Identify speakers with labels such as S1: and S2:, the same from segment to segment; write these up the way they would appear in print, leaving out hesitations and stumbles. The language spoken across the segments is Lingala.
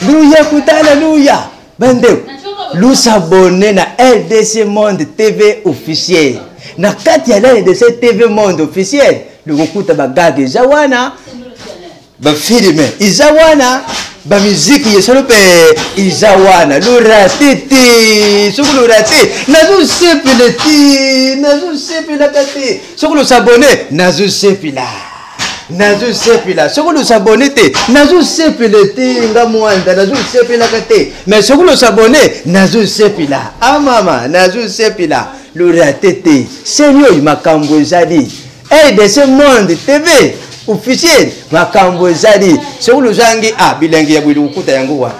S1: Louya kuta alléluia. Bande. Nous s'abonner na LDC Monde TV officiel. Na kati ya LDC TV Monde officiel. Le kuta bagage jawana. Ba filme izawana. Ba musique yesolope izawana. Luratiti. Sukulu rati. Nazu sepileti. Nazu sepilakati. Sukulu s'abonner. Nazu sepila. Nazu sepila. Sukulu s'abonner te. Nazu sepileti. Ngamwanda. Nazu sepilakati. Mais sukulu s'abonner. Nazu sepila. Ah mama. Nazu sepila. Luratiti. Seigneur makambo ezali. LDC Monde TV. Officiel makambo ezali sokulu zangi bilengi ya bwilu ukuta yangu wa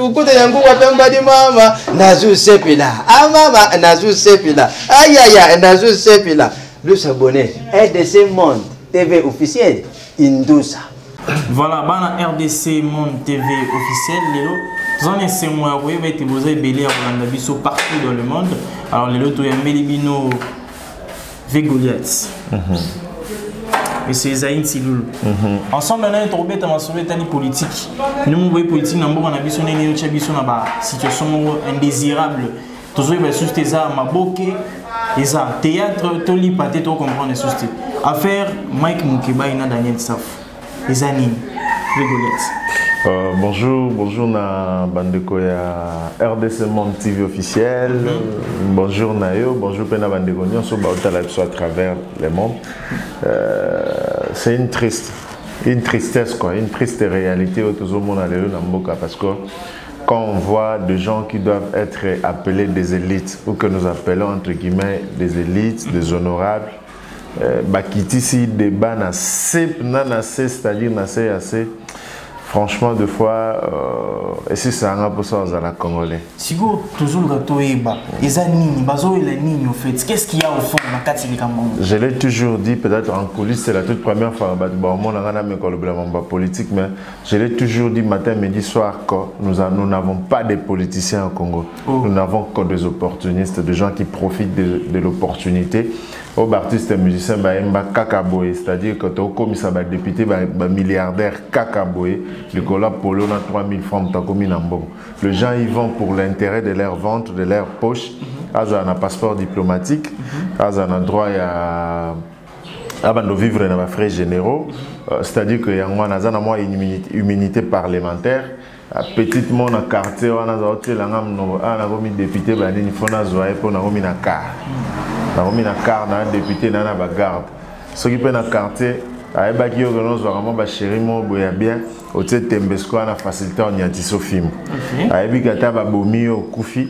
S1: ukuta yangu wa pembadi mama nazu sepila mama nazu sepila ayaya nazu sepila le s'abonner RDC Monde TV officiel Indusa.
S2: Voilà, bana RDC Monde TV officiel lelo zone c'est moi oui mais tu vous avez belé à biso partout dans le monde. Alors lelo to ya melibino Goliath. Et c'est Zaïn Siloul. Ensemble, on a trouvé une politique. Nous avons politique, nous avons une situation indésirable. Tous les gens qui sont théâtre, tout le monde peut comprendre. Affaire Mike Mukeba et Daniel Saf. Les animes.
S3: Bonjour na bandeko ya RDC Monde TV officiel. Bonjour Nayo, bonjour Pena bandeko nyonso baotala biso à travers le monde. C'est une tristesse quoi, une triste réalité au tout monde lelo na mboka parce que quand on voit des gens qui doivent être appelés des élites ou que nous appelons entre guillemets des élites, des honorables, bakiti si débat na c'est-à-dire na assez. Franchement, deux fois, et si c'est un peu ça aux la Congolais.
S2: Si vous toujours le toéba, les années, bazo et les lignes au fait, qu'est-ce qu'il y a au fond dans la carte du Cameroun?
S3: Je l'ai toujours dit, peut-être en coulisses, c'est la toute première fois, on a politique, mais je l'ai toujours dit matin, midi, soir, que nous n'avons pas de politiciens au Congo. Nous n'avons que des opportunistes, des gens qui profitent de l'opportunité. Aux artistes et musiciens, c'est-à-dire que tu as comme ça, député, milliardaire, kakaboé, le collab polo, 3000 francs, les gens y vont pour l'intérêt de leur ventre, de leur poche. Ils ont un passeport diplomatique, ils ont un droit à vivre dans les frais généraux, c'est-à-dire qu'il y a une immunité parlementaire. Petite mon quartier, on a député, il faut un car. On a car un député dans la garde. Ce qui peut dans le quartier, avec Baki Ogonos, vraiment chéri mon bien, au tête Tembesco, on a facilité en Yatisofim. Avec Bigata Babomi au Koufi,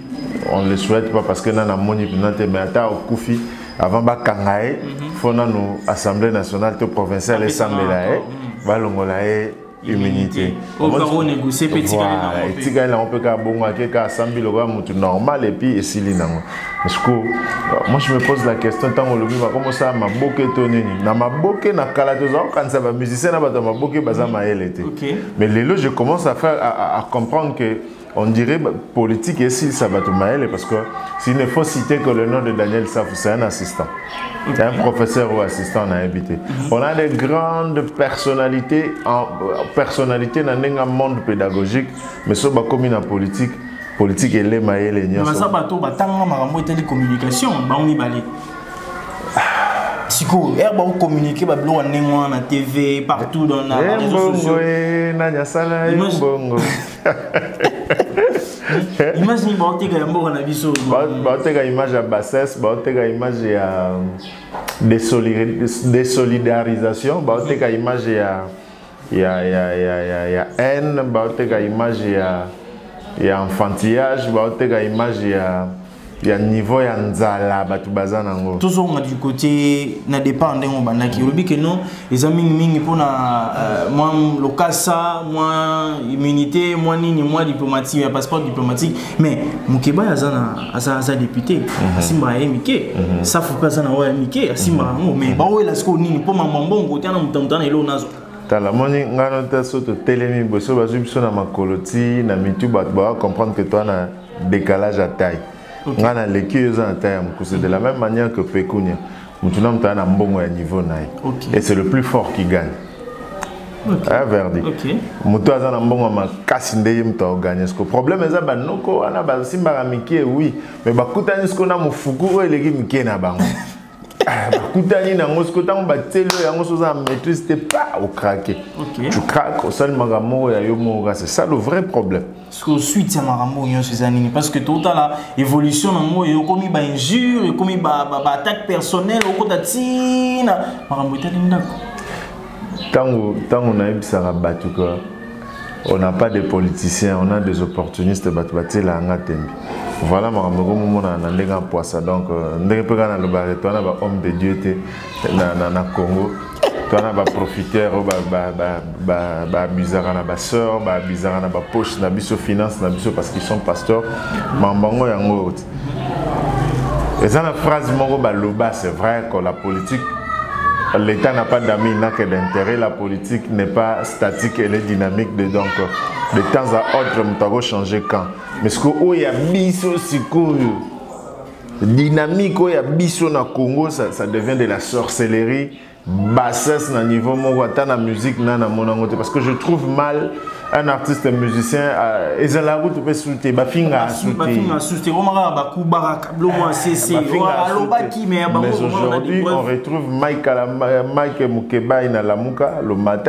S3: on ne le souhaite pas parce que nous avons moni mais au Koufi, avant Bakangae, il faut nous Assemblée nationale, provinciale, l'Assemblée là, immunité.
S2: On peut négocier petit peu.
S3: On peut normal et puis moi je me pose la question tant que comment ça m'a boqué tonné na m'a boqué na kalatoza quand ça va musicien na m'a boqué bazama elle était. Mais les lots je commence à comprendre que on dirait politique et s'il ça va tout maël parce que s'il ne faut citer que le nom de Daniel Saf, c'est un assistant. C'est un professeur ou assistant on a invité. On a des grandes personnalités dans un monde pédagogique, mais ce qui comme une politique et les maïs les niais.
S2: Mais ça bateau batanga marambo télécommunication, ba on y balé. Siko, herba ou communiquer ba blo na na TV partout dans les réseaux sociaux.
S3: Na sala bongo.
S2: Imagine baoteka ya mboka na biso.
S3: Baoteka image ya bassesse, baoteka image ya désolidarisation, baoteka image ya haine, baoteka image ya enfantillage, baoteka image ya niveau ya nzala batu bazana ngo.
S2: Toujours on a du côté na dépend ndenge bandaki. Olobi que non, les amis mingi pona moi lokasa, moi immunité, moi nini, moi diplomatique, passeport diplomatique, mais Mukeba azana député, asimba emike, ça faut pas ça na wa emike, asimba ngo, mais ba oela sko nini po mamambo ngote na mutamutana elo nazo.
S3: Tala moni ngano ta soto telemi boso bazu biso na makoloti na mitu ba comprendre que toi na décalage à taille. C'est de la même manière que Pekunia. Et c'est le plus fort qui gagne. Verdi. Moto aza na mbongo makasi ndeye mto gagner. Ce problème eza ba noko ana ba simba miki oui, mais ba kutani ce qu'on a mufuku o eleki miki na bango. Kutani na ngosko tango ba telo ya ngoso za maîtrise t'es pas au craquer. Tu craques au seul magamo ya yo moga, c'est ça le vrai problème.
S2: Parce que suite ça magamo yo ces années parce que tout la évolution na mo yo komi ba injure, komi ba attaque personnelle au kota tina magamo itali ndako.
S3: Tango na ebisaka batu ko on n'a pas de politiciens, on a des opportunistes batu batela nga tembi. Voilà, je suis poisson. Donc, je suis un homme de Dieu na Congo. Tu as des profiteurs, des abuseurs, des soeurs, des abuseurs, des poches, des finances, parce qu'ils sont pasteurs. Et ça, la phrase, c'est vrai que la politique, l'État n'a pas d'amis, il n'a que d'intérêt. La politique n'est pas statique, elle est dynamique. Donc, de temps à autre, on va changer quand. Mais ce qu'il y a biso dynamique, il y a biso na Congo, ça devient de la sorcellerie, bassesse na niveau mongoata na musique na monangote. Parce que je trouve mal un artiste musicien et ça la route peut souter bafinga souter mais aujourd'hui on retrouve Mike Mukeba na Lamuka le matin.